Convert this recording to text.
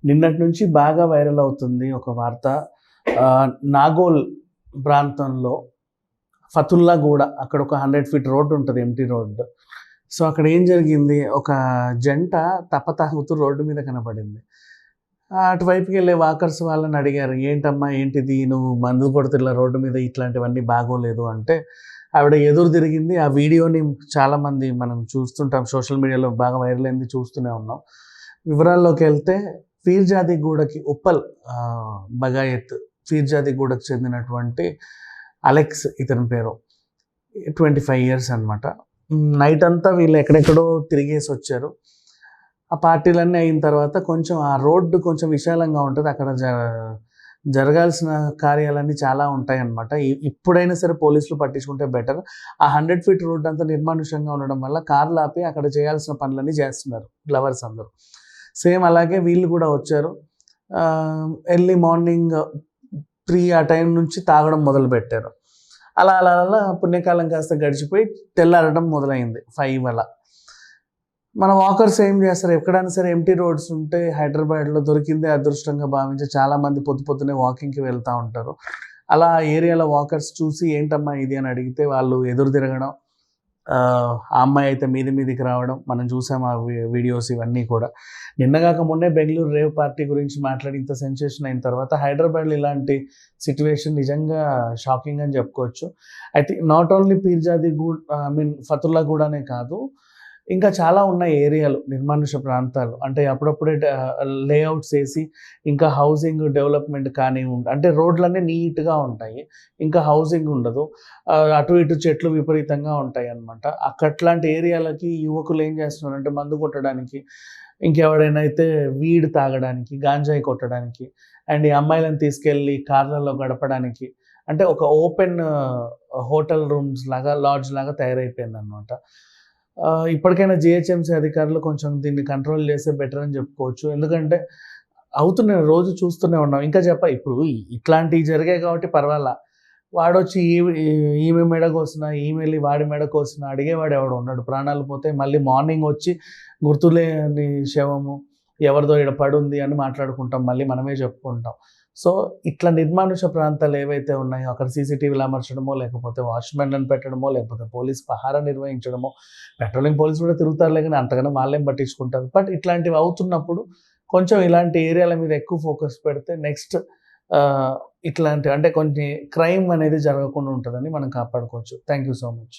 నిన్నటి నుంచి బాగా వైరల్ అవుతుంది ఒక వార్త. నాగోల్ ప్రాంతంలో ఫతుల్లాగూడ అక్కడ ఒక 100 ఫీట్ రోడ్డు ఉంటది. Empty road. సో, అక్కడ ఏం జరిగింది, ఒక జంట తాగుతూ రోడ్డు మీద కనపడింది. అటువైపుకెళ్ళే వాకర్స్ వాళ్ళని అడిగారు, "ఏంటమ్మా ఏంటిది? నువ్వు మందు కొడుతున్న రోడ్డు మీద ఇట్లాంటివన్నీ బాగోలేదు" అంటే, ఆవిడ ఎదురు తిరిగింది. ఆ వీడియోని చాలామంది మనం చూస్తుంటాం. సోషల్ మీడియాలో బాగా వైరల్ అయింది, చూస్తూనే ఉన్నాం. వివరాల్లోకెళ్తే పీర్జాదిగూడకి ఉప్పల్ బగాయత్ పీర్జాదిగూడకు చెందినటువంటి అలెక్స్ ఇతని పేరు. 25 ఇయర్స్ అనమాట. నైట్ అంతా వీళ్ళు ఎక్కడెక్కడో తిరిగేసొచ్చారు. ఆ పార్టీలన్నీ అయిన తర్వాత కొంచెం ఆ రోడ్డు కొంచెం విశాలంగా ఉంటది. అక్కడ జరగాల్సిన కార్యాలన్నీ చాలా ఉంటాయన్నమాట. ఇప్పుడైనా సరే పోలీసులు పట్టించుకుంటే బెటర్. ఆ 100 ఫీట్ రోడ్ అంతా నిర్మానుష్యంగా ఉండడం వల్ల కార్లు ఆపి అక్కడ చేయాల్సిన పనులన్నీ చేస్తున్నారు లవర్స్ అందరూ. సేమ్ అలాగే వీళ్ళు కూడా వచ్చారు. ఎర్లీ మార్నింగ్ 3 ఆ టైం నుంచి తాగడం మొదలుపెట్టారు. అలా అలా అలా పుణ్యకాలం కాస్త గడిచిపోయి తెల్లారడం మొదలైంది 5 అలా. మన వాకర్స్ ఏం చేస్తారు, ఎక్కడైనా సరే ఎంప్టీ రోడ్స్ ఉంటే హైదరాబాద్లో దొరికిందే అదృష్టంగా భావించి చాలామంది పొద్దున్నే వాకింగ్కి వెళ్తూ ఉంటారు. అలా ఏరియాలో వాకర్స్ చూసి ఏంటమ్మా ఇది అని అడిగితే వాళ్ళు ఎదురు తిరగడం, ఆ అమ్మాయి అయితే మీదికి రావడం మనం చూసాం. ఆ వీడియోస్ ఇవన్నీ కూడా నిన్నగాక మొన్నే బెంగళూరు రేవ్ పార్టీ గురించి మాట్లాడి ఇంత సెన్సేషన్ అయిన తర్వాత హైదరాబాద్లో ఇలాంటి సిచ్యువేషన్ నిజంగా షాకింగ్ అని చెప్పుకోవచ్చు. అయితే నాట్ ఓన్లీ పీర్జాదిగూడ ఫతుల్లాగూడనే కాదు, ఇంకా చాలా ఉన్నాయి ఏరియాలు, నిర్మానుష్య ప్రాంతాలు. అంటే అప్పుడప్పుడే లేఅవుట్స్ వేసి ఇంకా హౌసింగ్ డెవలప్మెంట్ కానివ్వండి, అంటే రోడ్లన్నీ నీట్గా ఉంటాయి, ఇంకా హౌసింగ్ ఉండదు. అటు ఇటు చెట్లు విపరీతంగా ఉంటాయి అన్నమాట. అట్లాంటి ఏరియాలకి యువకులు ఏం చేస్తున్నారంటే మందు కొట్టడానికి, ఇంకెవడైనా అయితే వీడ్ తాగడానికి, గాంజాయి కొట్టడానికి, అండ్ ఈ అమ్మాయిలను తీసుకెళ్ళి కార్లలో గడపడానికి, అంటే ఒక ఓపెన్ హోటల్ రూమ్స్ లాగా, లాడ్జ్ లాగా తయారైపోయిందనమాట. ఇప్పటికైనా జిహెచ్ఎంసీ అధికారులు కొంచెం దీన్ని కంట్రోల్ చేస్తే బెటర్ అని చెప్పుకోవచ్చు. ఎందుకంటే అవుతున్నాయి, రోజు చూస్తూనే ఉన్నాం. ఇంకా ఇప్పుడు ఇట్లాంటివి జరిగాయి కాబట్టి పర్వాలా. వాడొచ్చి ఈమె మెడ కోసినా, ఈమె వాడి మెడ కోసినా అడిగేవాడు ఎవడు ఉన్నాడు. ప్రాణాలు పోతే మళ్ళీ మార్నింగ్ వచ్చి గుర్తులేని శవము ఎవరిదో ఈడ పడుంది అని మాట్లాడుకుంటాం, మళ్ళీ మనమే చెప్పుకుంటాం. సో ఇట్లా నిర్మానుష ప్రాంతాలు ఏవైతే ఉన్నాయో అక్కడ సీసీటీవీలు అమర్చడమో, లేకపోతే వాచ్మెన్లను పెట్టడమో, లేకపోతే పోలీస్ పహారా నిర్వహించడమో, పెట్రోలింగ్ పోలీసు కూడా తిరుగుతారులే కానీ అంతగానో వాళ్ళేం పట్టించుకుంటారు. బట్ ఇట్లాంటివి అవుతున్నప్పుడు కొంచెం ఇలాంటి ఏరియాల మీద ఎక్కువ ఫోకస్ పెడితే నెక్స్ట్ ఇట్లాంటి అంటే కొన్ని క్రైమ్ అనేది జరగకుండా ఉంటుందని మనం కాపాడుకోవచ్చు. Thank you so much.